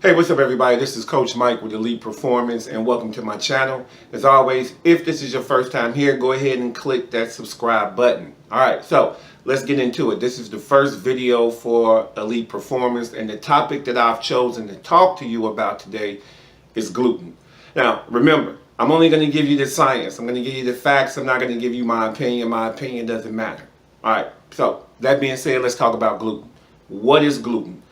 Hey, what's up everybody? This is Coach Mike with Elite Performance and welcome to my channel. As always, if this is your first time here, go ahead and click that subscribe button. Alright, so let's get into it. This is the first video for Elite Performance and the topic that I've chosen to talk to you about today is gluten. Now, remember, I'm only going to give you the science. I'm going to give you the facts. I'm not going to give you my opinion. My opinion doesn't matter. Alright, so that being said, let's talk about gluten. What is gluten?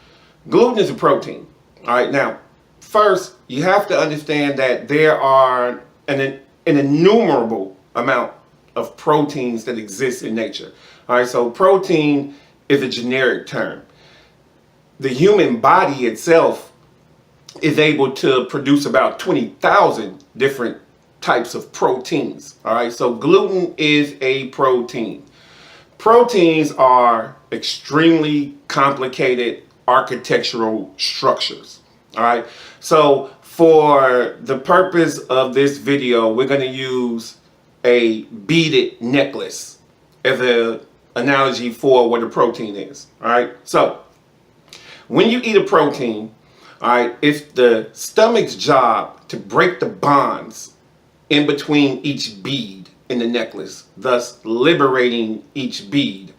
Gluten is a protein. All right, now, first, you have to understand that there are an innumerable amount of proteins that exist in nature. All right, so protein is a generic term. The human body itself is able to produce about 20,000 different types of proteins. All right, so gluten is a protein. Proteins are extremely complicated architectural structures. All right, so for the purpose of this video, we're going to use a beaded necklace as an analogy for what a protein is. All right, so when you eat a protein, all right, it's the stomach's job to break the bonds in between each bead in the necklace, thus liberating each bead.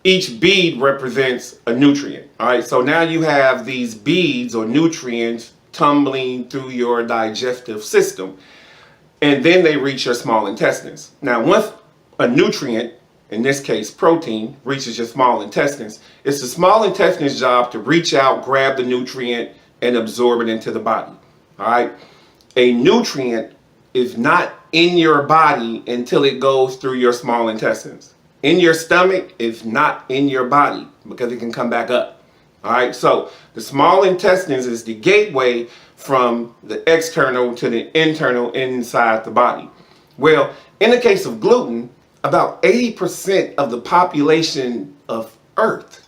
Each bead represents a nutrient. All right, so now you have these beads or nutrients tumbling through your digestive system, and then they reach your small intestines. Now, once a nutrient, in this case protein, reaches your small intestines, it's the small intestines' job to reach out, grab the nutrient, and absorb it into the body. All right, a nutrient is not in your body until it goes through your small intestines. In your stomach is not in your body because it can come back up. All right, so the small intestines is the gateway from the external to the internal inside the body. Well, in the case of gluten, about 80% of the population of Earth,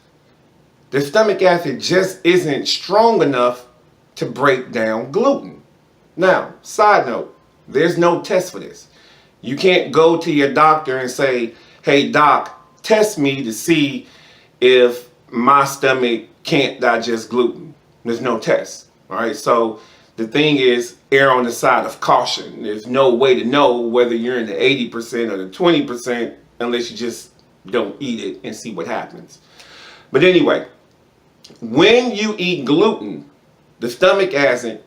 the stomach acid just isn't strong enough to break down gluten. Now, side note, there's no test for this. You can't go to your doctor and say, hey doc, test me to see if my stomach can't digest gluten. There's no test. All right, so the thing is, err on the side of caution. There's no way to know whether you're in the 80% or the 20% unless you just don't eat it and see what happens. But anyway, when you eat gluten, the stomach acid,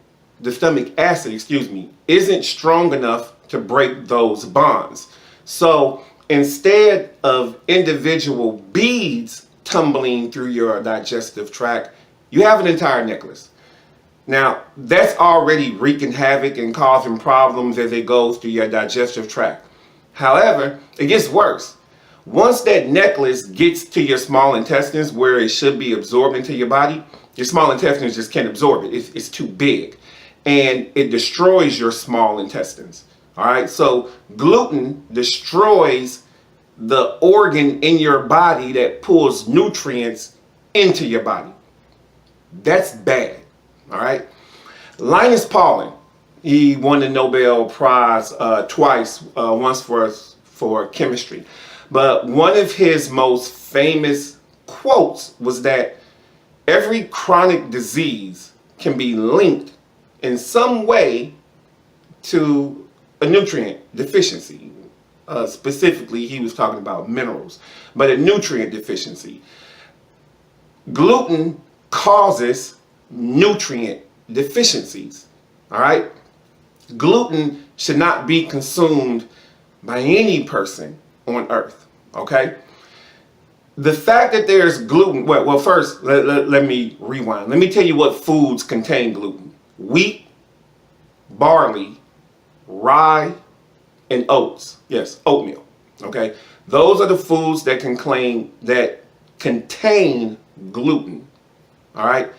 isn't strong enough to break those bonds. So instead of individual beads tumbling through your digestive tract, you have an entire necklace. Now, that's already wreaking havoc and causing problems as it goes through your digestive tract. However, it gets worse. Once that necklace gets to your small intestines where it should be absorbed into your body, your small intestines just can't absorb it. It's too big. And it destroys your small intestines. All right, so gluten destroys the organ in your body that pulls nutrients into your body. That's bad. All right. Linus Pauling, he won the Nobel Prize twice, once for chemistry. But one of his most famous quotes was that every chronic disease can be linked in some way to a nutrient deficiency. Specifically, he was talking about minerals, but a nutrient deficiency. Gluten causes nutrient deficiencies. All right? Gluten should not be consumed by any person on earth. Okay? The fact that there's gluten, well first, let me rewind. Let me tell you what foods contain gluten: wheat, barley, rye, and oats. Yes, oatmeal. Okay, those are the foods that contain gluten. All right.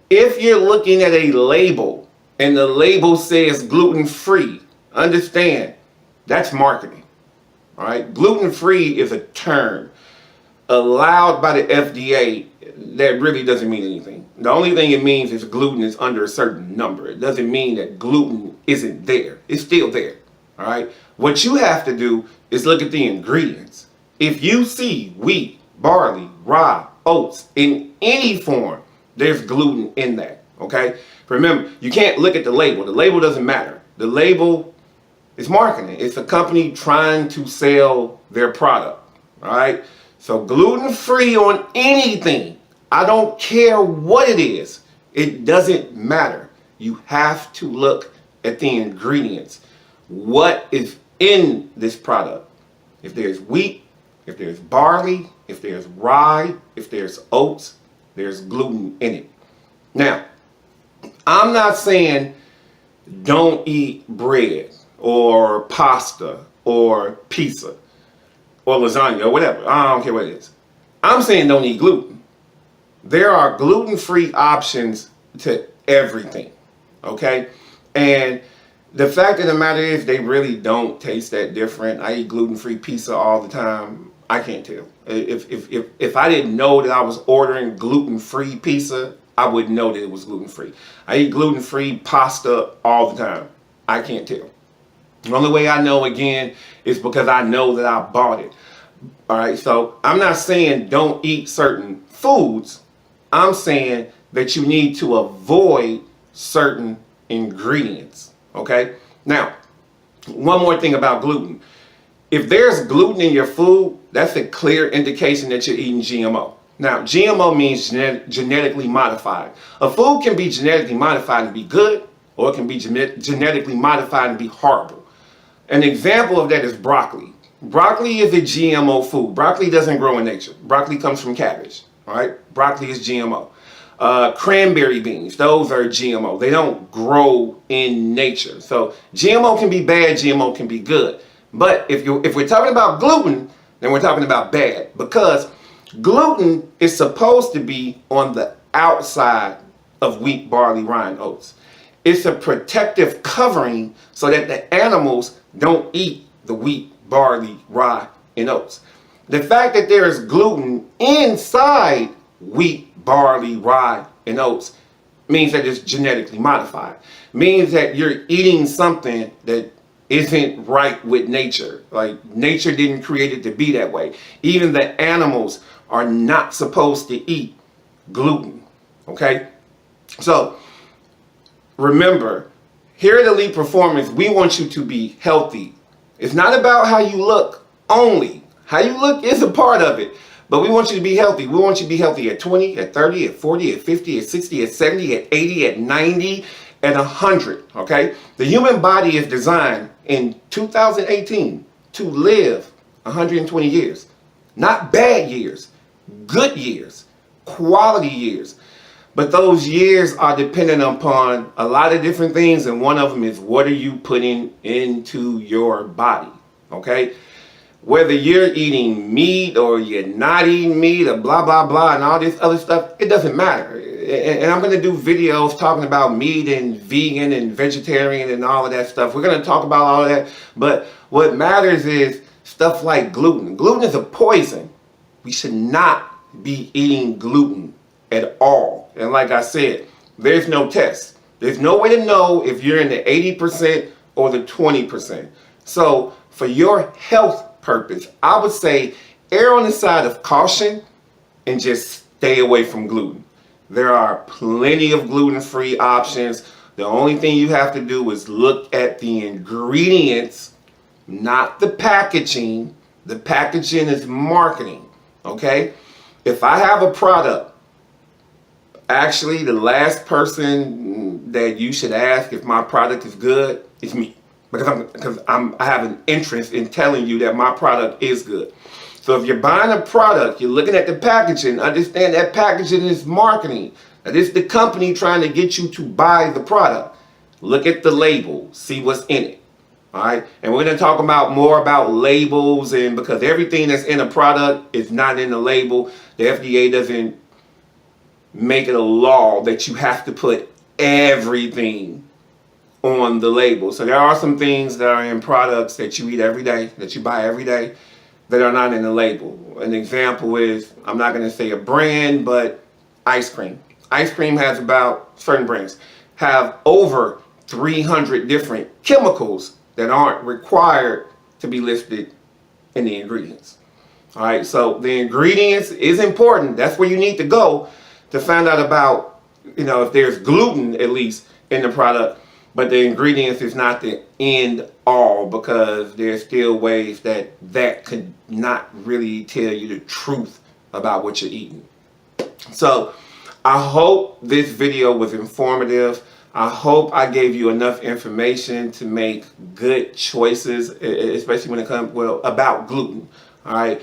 If you're looking at a label and the label says gluten-free, understand that's marketing. All right, gluten-free is a term allowed by the FDA that really doesn't mean anything. The only thing it means is gluten is under a certain number. It doesn't mean that gluten isn't there. It's still there. All right. What you have to do is look at the ingredients. If you see wheat, barley, rye, oats in any form, there's gluten in that. Okay? Remember, you can't look at the label. The label doesn't matter. The label is marketing. It's a company trying to sell their product. All right? So gluten-free on anything. I don't care what it is. It doesn't matter. You have to look at the ingredients. What is in this product? If there's wheat, if there's barley, if there's rye, if there's oats, there's gluten in it. Now, I'm not saying don't eat bread or pasta or pizza or lasagna or whatever. I don't care what it is. I'm saying don't eat gluten. There are gluten-free options to everything, okay? And the fact of the matter is they really don't taste that different. I eat gluten-free pizza all the time. I can't tell. If I didn't know that I was ordering gluten-free pizza, I would know that it was gluten-free. I eat gluten-free pasta all the time. I can't tell. The only way I know, again, is because I know that I bought it. All right, so I'm not saying don't eat certain foods. I'm saying that you need to avoid certain ingredients, okay? Now, one more thing about gluten. If there's gluten in your food, that's a clear indication that you're eating GMO. Now, GMO means genetically modified. A food can be genetically modified and be good, or it can be genetically modified and be horrible. An example of that is broccoli. Broccoli is a GMO food. Broccoli doesn't grow in nature. Broccoli comes from cabbage, all right? Broccoli is GMO. Cranberry beans, those are GMO. They don't grow in nature. So GMO can be bad, GMO can be good. But if we're talking about gluten, then we're talking about bad, because gluten is supposed to be on the outside of wheat, barley, rye, and oats. It's a protective covering so that the animals don't eat the wheat, barley, rye, and oats. The fact that there is gluten inside wheat, barley, rye, and oats means that it's genetically modified. Means that you're eating something that isn't right with nature. Like, nature didn't create it to be that way. Even the animals are not supposed to eat gluten, okay? So, remember, here at Elite Performance, we want you to be healthy. It's not about how you look only. How you look is a part of it, but we want you to be healthy. We want you to be healthy at 20, at 30, at 40, at 50, at 60, at 70, at 80, at 90, at 100, okay? The human body is designed in 2018 to live 120 years. Not bad years, good years, quality years. But those years are dependent upon a lot of different things, and one of them is what are you putting into your body, okay? Whether you're eating meat or you're not eating meat or blah, blah, blah, and all this other stuff, it doesn't matter. And I'm going to do videos talking about meat and vegan and vegetarian and all of that stuff. We're going to talk about all of that. But what matters is stuff like gluten. Gluten is a poison. We should not be eating gluten at all. And like I said, there's no test. There's no way to know if you're in the 80% or the 20%. So for your health purpose, I would say err on the side of caution and just stay away from gluten. There are plenty of gluten-free options. The only thing you have to do is look at the ingredients, not the packaging. The packaging is marketing, okay? If I have a product, actually the last person that you should ask if my product is good is me. Because I have an interest in telling you that my product is good. So if you're buying a product, you're looking at the packaging, understand that packaging is marketing. That is the company trying to get you to buy the product. Look at the label, see what's in it. All right, and we're going to talk about more about labels, and because everything that's in a product is not in the label, the FDA doesn't make it a law that you have to put everything on the label. So there are some things that are in products that you eat every day, that you buy every day, that are not in the label. An example is, I'm not going to say a brand, but ice cream. Ice cream has about, certain brands have over 300 different chemicals that aren't required to be listed in the ingredients. All right, so the ingredients is important. That's where you need to go to find out about if there's gluten at least in the product, but the ingredients is not the end all, because there's still ways that could not really tell you the truth about what you're eating. So I hope this video was informative. I hope I gave you enough information to make good choices, especially when it comes, about gluten. All right.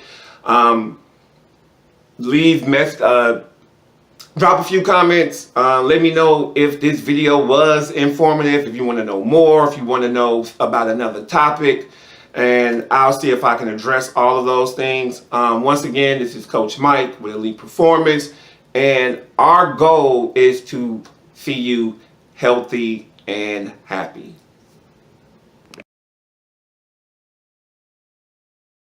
Drop a few comments. Let me know if this video was informative, if you want to know more, if you want to know about another topic, and I'll see if I can address all of those things. Once again, this is Coach Mike with Elite Performance, and our goal is to see you healthy and happy.